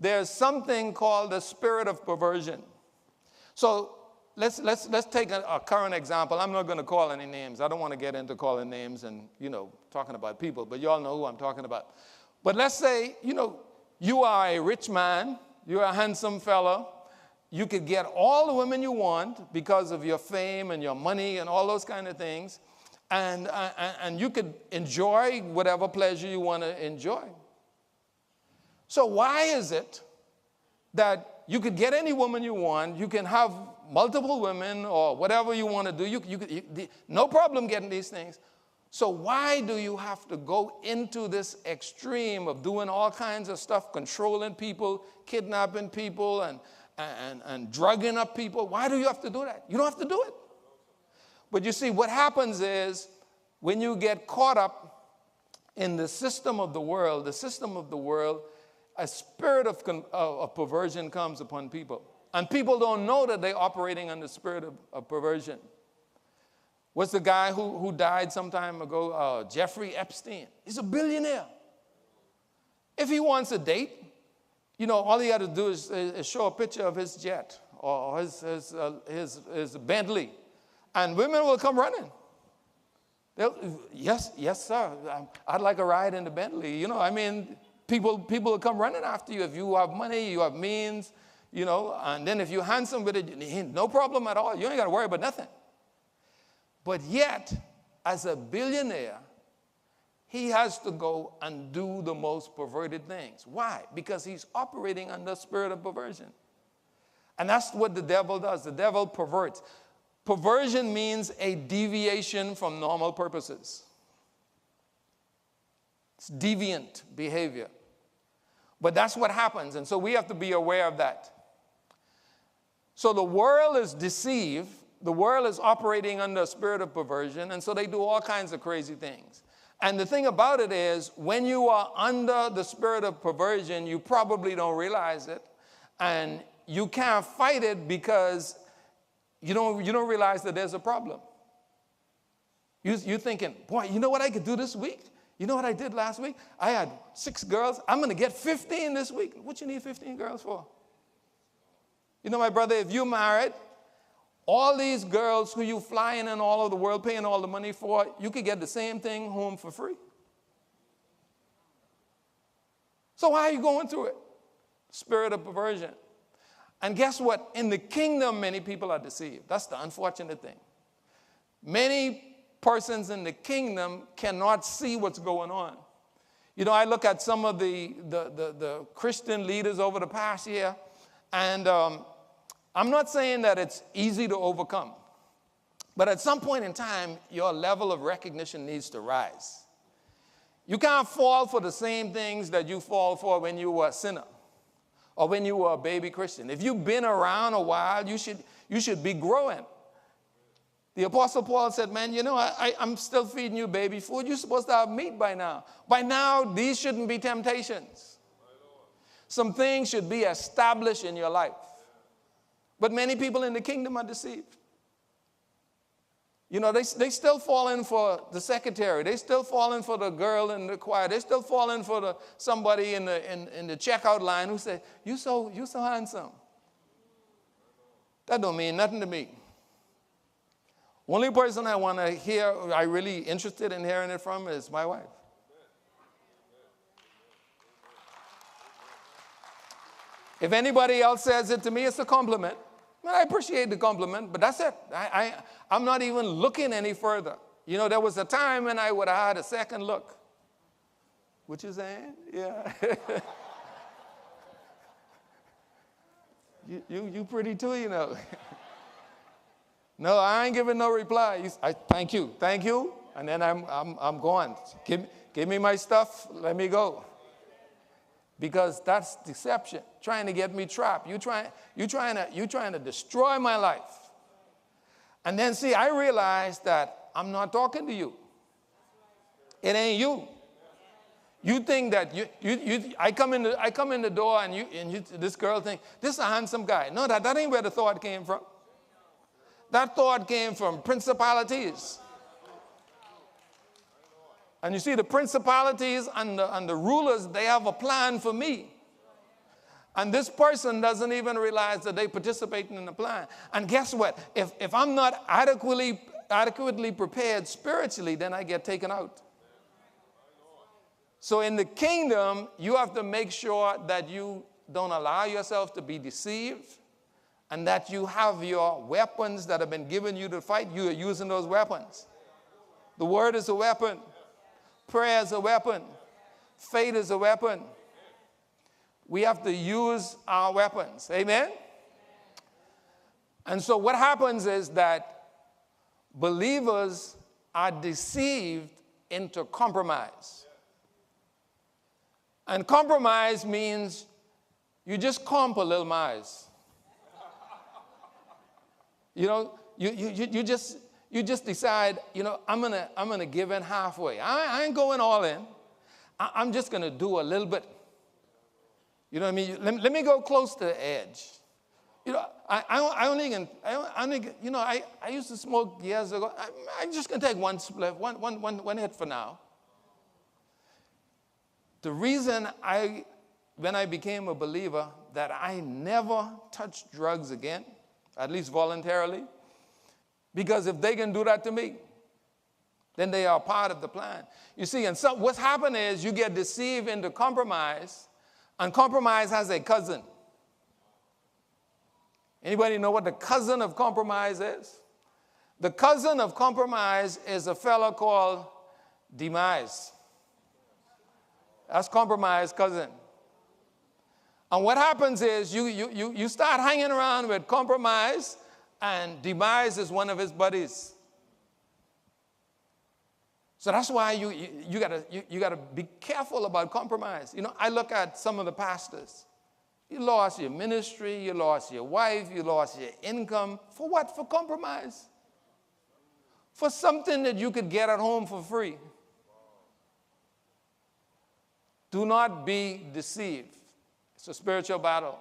there's something called the spirit of perversion. So let's take a current example. I'm not going to call any names. I don't want to get into calling names and, talking about people, but you all know who I'm talking about. But let's say, you are a rich man, you're a handsome fella, you could get all the women you want because of your fame and your money and all those kind of things, and you could enjoy whatever pleasure you want to enjoy. So why is it that you could get any woman you want, you can have multiple women or whatever you want to do, no problem getting these things. So why do you have to go into this extreme of doing all kinds of stuff, controlling people, kidnapping people, and drugging up people? Why do you have to do that? You don't have to do it. But you see, what happens is when you get caught up in the system of the world, a spirit of perversion comes upon people. And people don't know that they're operating under the spirit of perversion. What's the guy who died some time ago? Jeffrey Epstein. He's a billionaire. If he wants a date, all he had to do is show a picture of his jet or his Bentley, and women will come running. Yes, sir. I'd like a ride in the Bentley. People will come running after you if you have money, you have means, and then if you're handsome with it, no problem at all. You ain't got to worry about nothing. But yet, as a billionaire, he has to go and do the most perverted things. Why? Because he's operating under the spirit of perversion. And that's what the devil does. The devil perverts. Perversion means a deviation from normal purposes. It's deviant behavior. But that's what happens, and so we have to be aware of that. So the world is deceived. The world is operating under a spirit of perversion, and so they do all kinds of crazy things. And the thing about it is, when you are under the spirit of perversion, you probably don't realize it, and you can't fight it because you don't realize that there's a problem. You're thinking, boy, you know what I could do this week? You know what I did last week? I had 6 girls. I'm going to get 15 this week. What you need 15 girls for? My brother, if you're married, all these girls who you flying in all over the world, paying all the money for, you could get the same thing home for free. So why are you going through it? Spirit of perversion. And guess what? In the kingdom, many people are deceived. That's the unfortunate thing. Many persons in the kingdom cannot see what's going on. I look at some of the Christian leaders over the past year, and I'm not saying that it's easy to overcome, but at some point in time, your level of recognition needs to rise. You can't fall for the same things that you fall for when you were a sinner or when you were a baby Christian. If you've been around a while, you should be growing. The Apostle Paul said, man, I'm still feeding you baby food. You're supposed to have meat by now. By now, these shouldn't be temptations. Some things should be established in your life. But many people in the kingdom are deceived. They still fall in for the secretary. They still fall in for the girl in the choir. They still fall in for somebody in the checkout line who say, you so handsome. That don't mean nothing to me. Only person I want to hear, I really interested in hearing it from is my wife. If anybody else says it to me, it's a compliment. I appreciate the compliment, but that's it. I'm not even looking any further. There was a time when I would have had a second look. What you saying? Yeah. you pretty too, No, I ain't giving no reply. Thank you, and then I'm going. Give me my stuff. Let me go. Because that's deception, trying to get me trapped. You trying to destroy my life. And then see, I realized that I'm not talking to you. It ain't you. You think that I come in the door and this girl think this is a handsome guy. No, that ain't where the thought came from. That thought came from principalities. And you see, the principalities and the rulers, they have a plan for me. And this person doesn't even realize that they're participating in the plan. And guess what? If I'm not adequately prepared spiritually, then I get taken out. So in the kingdom, you have to make sure that you don't allow yourself to be deceived, and that you have your weapons that have been given you to fight. You are using those weapons. The word is a weapon. Prayer is a weapon. Faith is a weapon. We have to use our weapons. Amen? And so what happens is that believers are deceived into compromise. And compromise means you just comp a little miles. You know, you just decide, you know, I'm gonna give in halfway. I ain't going all in. I'm just gonna do a little bit. You know what I mean? Let me go close to the edge. You know, I used to smoke years ago. I'm just gonna take one spliff, one hit for now. The reason when I became a believer, that I never touched drugs again, at least voluntarily, because if they can do that to me, then they are part of the plan. You see, and so what's happened is you get deceived into compromise, and compromise has a cousin. Anybody know what the cousin of compromise is? The cousin of compromise is a fellow called demise. That's compromise cousin. And what happens is you start hanging around with compromise, and demise is one of his buddies. So that's why you gotta be careful about compromise. You know, I look at some of the pastors. You lost your ministry, you lost your wife, you lost your income. For what? For compromise. For something that you could get at home for free. Do not be deceived. It's a spiritual battle.